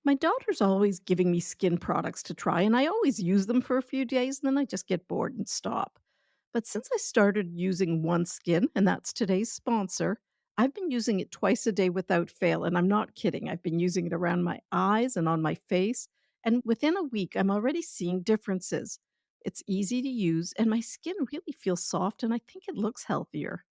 My daughter's always giving me skin products to try, and I always use them for a few days, and then I just get bored and stop. But since I started using OneSkin, and that's today's sponsor, I've been using it twice a day without fail. And I'm not kidding. I've been using it around my eyes and on my face. And within a week, I'm already seeing differences. It's easy to use, and my skin really feels soft, and I think it looks healthier.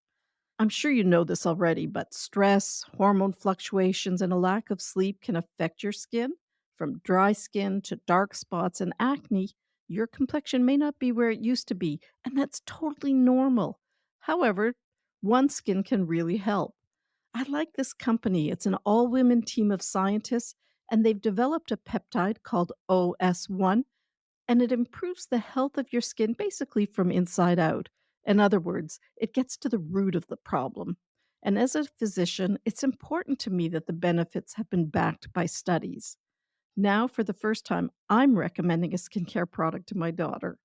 I'm sure you know this already, but stress, hormone fluctuations, and a lack of sleep can affect your skin. From dry skin to dark spots and acne, your complexion may not be where it used to be, and that's totally normal. However, one skin can really help. I like this company. It's an all women team of scientists, and they've developed a peptide called OS1, and it improves the health of your skin basically from inside out. In other words, it gets to the root of the problem. And as a physician, it's important to me that the benefits have been backed by studies. Now, for the first time, I'm recommending a skincare product to my daughter.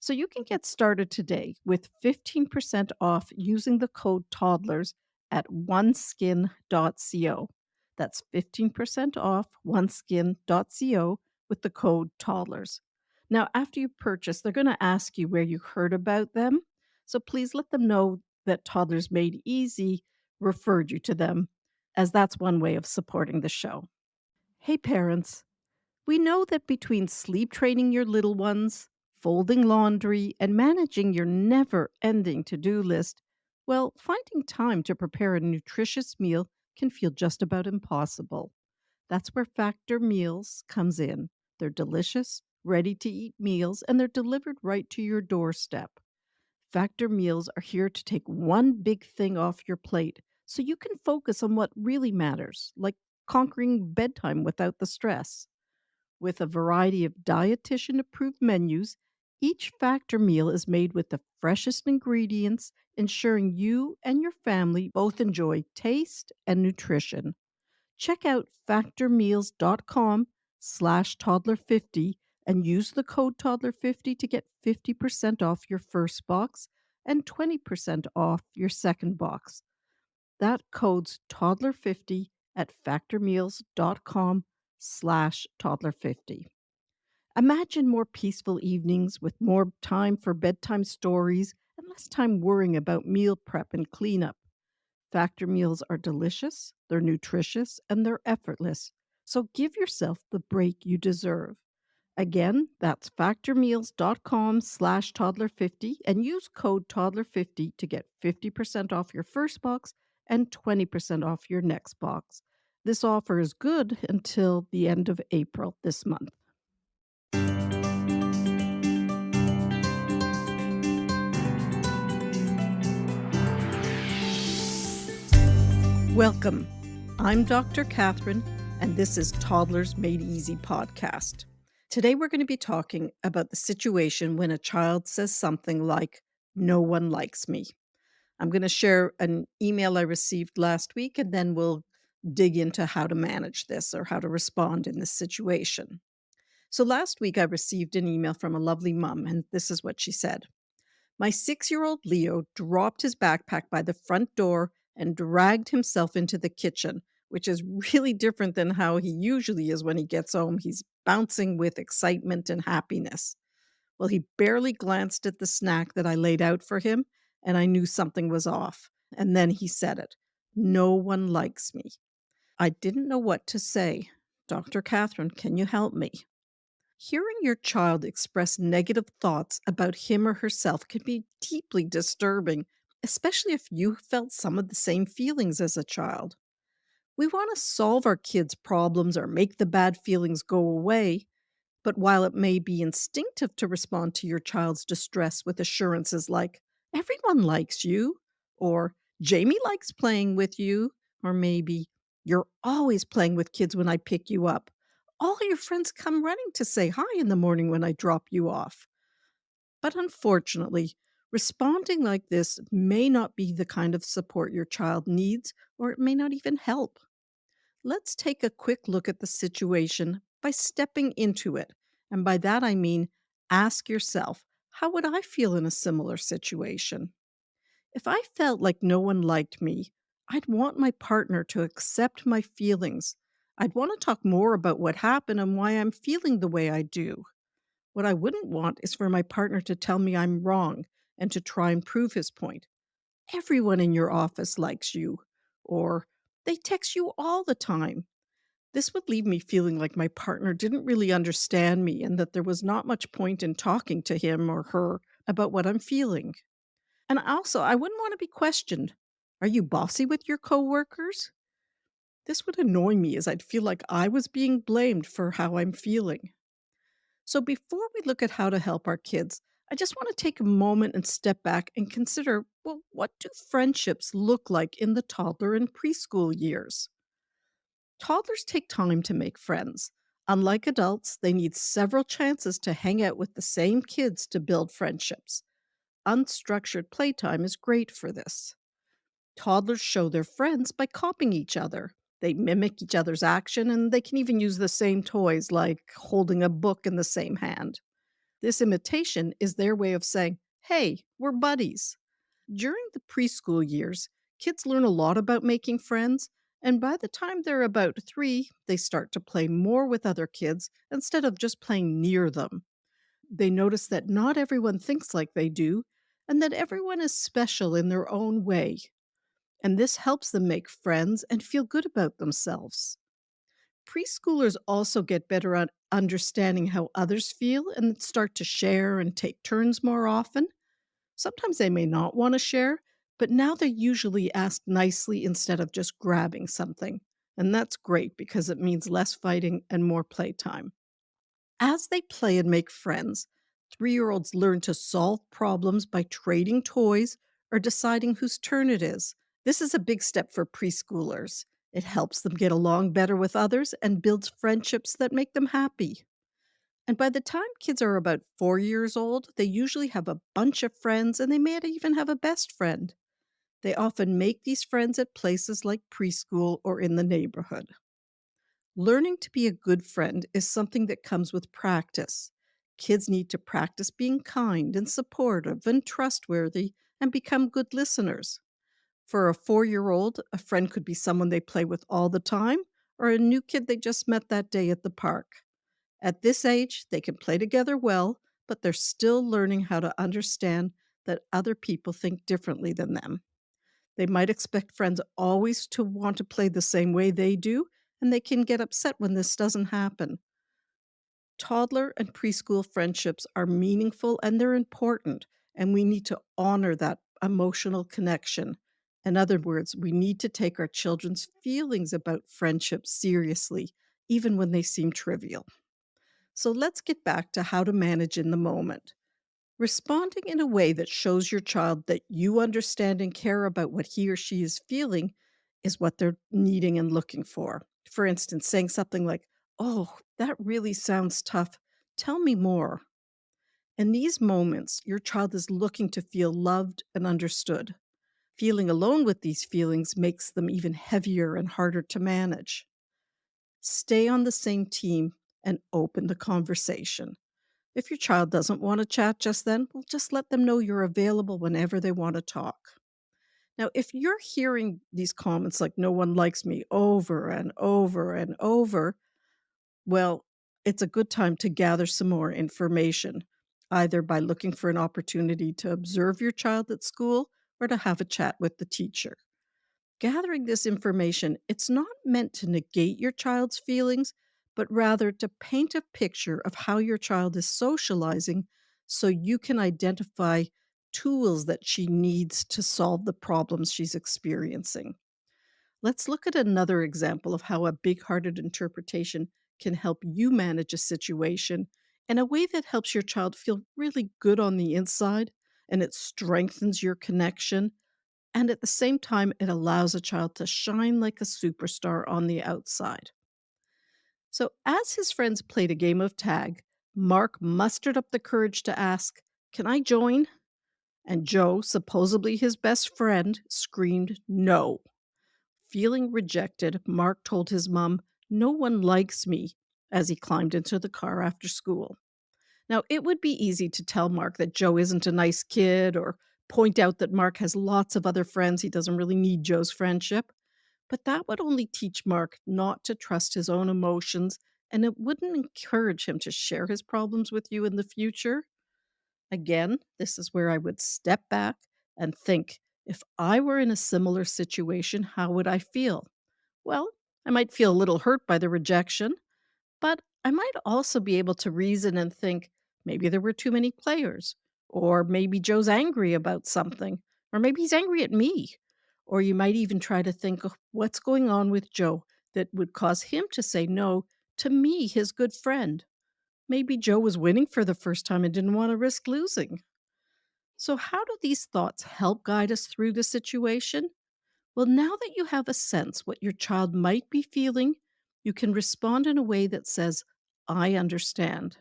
So you can get started today with 15% off using the code Toddlers at oneskin.co. That's 15% off oneskin.co with the code Toddlers. Now, after you purchase, they're going to ask you where you heard about them. So please let them know that Toddlers Made Easy referred you to them, as that's one way of supporting the show. Hey, parents. We know that between sleep training your little ones, folding laundry, and managing your never ending to do list, well, finding time to prepare a nutritious meal can feel just about impossible. That's where Factor Meals comes in. They're delicious, ready to eat meals, and they're delivered right to your doorstep. Factor Meals are here to take one big thing off your plate so you can focus on what really matters, like conquering bedtime without the stress. With a variety of dietitian approved menus, each Factor meal is made with the freshest ingredients, ensuring you and your family both enjoy taste and nutrition. Check out factormeals.com/toddler50 and use the code toddler50 to get 50% off your first box and 20% off your second box. That code's toddler50 at factormeals.com/toddler50. Imagine more peaceful evenings with more time for bedtime stories and less time worrying about meal prep and cleanup. Factor meals are delicious, they're nutritious, and they're effortless. So give yourself the break you deserve. Again, that's factormeals.com/toddler50 and use code toddler50 to get 50% off your first box and 20% off your next box. This offer is good until the end of April this month. Welcome. I'm Dr. Cathryn, and this is Toddlers Made Easy podcast. Today, we're going to be talking about the situation when a child says something like, "No one likes me." I'm going to share an email I received last week, and then we'll dig into how to manage this or how to respond in this situation. So, last week, I received an email from a lovely mom, and this is what she said. My 6-year-old Leo dropped his backpack by the front door and dragged himself into the kitchen, which is really different than how he usually is when he gets home. He's bouncing with excitement and happiness. Well, he barely glanced at the snack that I laid out for him, and I knew something was off. And then he said it. "No one likes me." I didn't know what to say. Dr. Cathryn, can you help me? Hearing your child express negative thoughts about him or herself can be deeply disturbing, especially if you felt some of the same feelings as a child. We want to solve our kids' problems or make the bad feelings go away, but while it may be instinctive to respond to your child's distress with assurances like, "Everyone likes you," or "Jamie likes playing with you," or maybe, "You're always playing with kids when I pick you up. All your friends come running to say hi in the morning when I drop you off." But unfortunately, responding like this may not be the kind of support your child needs, or it may not even help. Let's take a quick look at the situation by stepping into it. And by that, I mean, ask yourself, how would I feel in a similar situation? If I felt like no one liked me, I'd want my partner to accept my feelings. I'd want to talk more about what happened and why I'm feeling the way I do. What I wouldn't want is for my partner to tell me I'm wrong and to try and prove his point. Everyone in your office likes you, or they text you all the time. This would leave me feeling like my partner didn't really understand me and that there was not much point in talking to him or her about what I'm feeling. And also, I wouldn't want to be questioned. Are you bossy with your coworkers? This would annoy me as I'd feel like I was being blamed for how I'm feeling. So before we look at how to help our kids, I just want to take a moment and step back and consider, well, what do friendships look like in the toddler and preschool years? Toddlers take time to make friends. Unlike adults, they need several chances to hang out with the same kids to build friendships. Unstructured playtime is great for this. Toddlers show their friends by copying each other. They mimic each other's action and they can even use the same toys, like holding a book in the same hand. This imitation is their way of saying, hey, we're buddies. During the preschool years, kids learn a lot about making friends, and by the time they're about 3, they start to play more with other kids instead of just playing near them. They notice that not everyone thinks like they do, and that everyone is special in their own way. And this helps them make friends and feel good about themselves. Preschoolers also get better at understanding how others feel and start to share and take turns more often. Sometimes they may not want to share, but now they usually ask nicely instead of just grabbing something. And that's great because it means less fighting and more playtime. As they play and make friends, 3-year-olds learn to solve problems by trading toys or deciding whose turn it is. This is a big step for preschoolers. It helps them get along better with others and builds friendships that make them happy. And by the time kids are about 4 years old, they usually have a bunch of friends and they may even have a best friend. They often make these friends at places like preschool or in the neighborhood. Learning to be a good friend is something that comes with practice. Kids need to practice being kind and supportive and trustworthy and become good listeners. For a 4-year-old, a friend could be someone they play with all the time or a new kid they just met that day at the park. At this age, they can play together well, but they're still learning how to understand that other people think differently than them. They might expect friends always to want to play the same way they do, and they can get upset when this doesn't happen. Toddler and preschool friendships are meaningful and they're important, and we need to honor that emotional connection. In other words, we need to take our children's feelings about friendship seriously, even when they seem trivial. So let's get back to how to manage in the moment. Responding in a way that shows your child that you understand and care about what he or she is feeling is what they're needing and looking for. For instance, saying something like, oh, that really sounds tough. Tell me more. In these moments, your child is looking to feel loved and understood. Feeling alone with these feelings makes them even heavier and harder to manage. Stay on the same team and open the conversation. If your child doesn't want to chat just then, well, just let them know you're available whenever they want to talk. Now, if you're hearing these comments like no one likes me over and over and over, well, it's a good time to gather some more information, either by looking for an opportunity to observe your child at school or to have a chat with the teacher. Gathering this information, it's not meant to negate your child's feelings, but rather to paint a picture of how your child is socializing so you can identify tools that she needs to solve the problems she's experiencing. Let's look at another example of how a big hearted interpretation can help you manage a situation in a way that helps your child feel really good on the inside and it strengthens your connection and at the same time, it allows a child to shine like a superstar on the outside. So, as his friends played a game of tag, Mark mustered up the courage to ask, can I join? And Joe, supposedly his best friend, screamed no. Feeling rejected, Mark told his mom, no one likes me, as he climbed into the car after school. Now, it would be easy to tell Mark that Joe isn't a nice kid or point out that Mark has lots of other friends. He doesn't really need Joe's friendship. But that would only teach Mark not to trust his own emotions, and it wouldn't encourage him to share his problems with you in the future. Again, this is where I would step back and think, if I were in a similar situation, how would I feel? Well, I might feel a little hurt by the rejection, but I might also be able to reason and think maybe there were too many players, or maybe Joe's angry about something, or maybe he's angry at me. Or you might even try to think of what's going on with Joe that would cause him to say no to me, his good friend. Maybe Joe was winning for the first time and didn't want to risk losing. So, how do these thoughts help guide us through the situation? Well, now that you have a sense what your child might be feeling, you can respond in a way that says, I understand.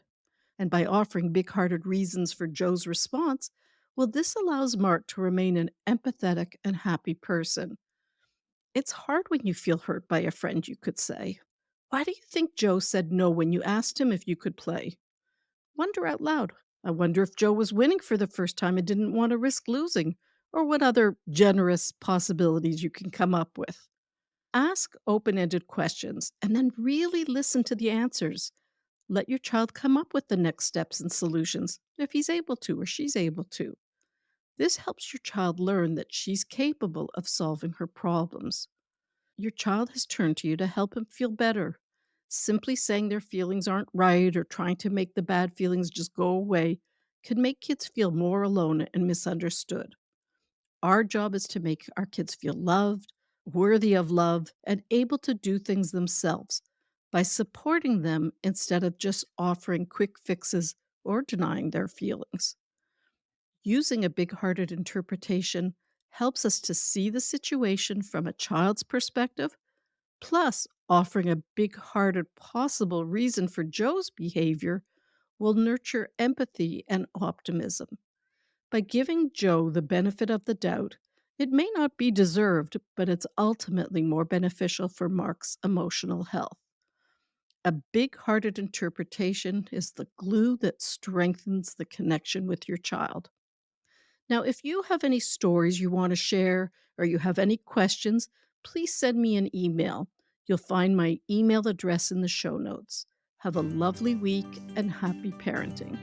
And by offering big hearted reasons for Joe's response, well, this allows Mark to remain an empathetic and happy person. It's hard when you feel hurt by a friend, you could say. Why do you think Joe said no when you asked him if you could play? Wonder out loud. I wonder if Joe was winning for the first time and didn't want to risk losing, or what other generous possibilities you can come up with. Ask open ended questions and then really listen to the answers. Let your child come up with the next steps and solutions if he's able to or she's able to. This helps your child learn that she's capable of solving her problems. Your child has turned to you to help him feel better. Simply saying their feelings aren't right or trying to make the bad feelings just go away can make kids feel more alone and misunderstood. Our job is to make our kids feel loved, worthy of love, and able to do things themselves by supporting them instead of just offering quick fixes or denying their feelings. Using a big hearted interpretation helps us to see the situation from a child's perspective. Plus, offering a big hearted possible reason for Joe's behavior will nurture empathy and optimism. By giving Joe the benefit of the doubt, it may not be deserved, but it's ultimately more beneficial for Mark's emotional health. A big hearted interpretation is the glue that strengthens the connection with your child. Now, if you have any stories you want to share or you have any questions, please send me an email. You'll find my email address in the show notes. Have a lovely week and happy parenting.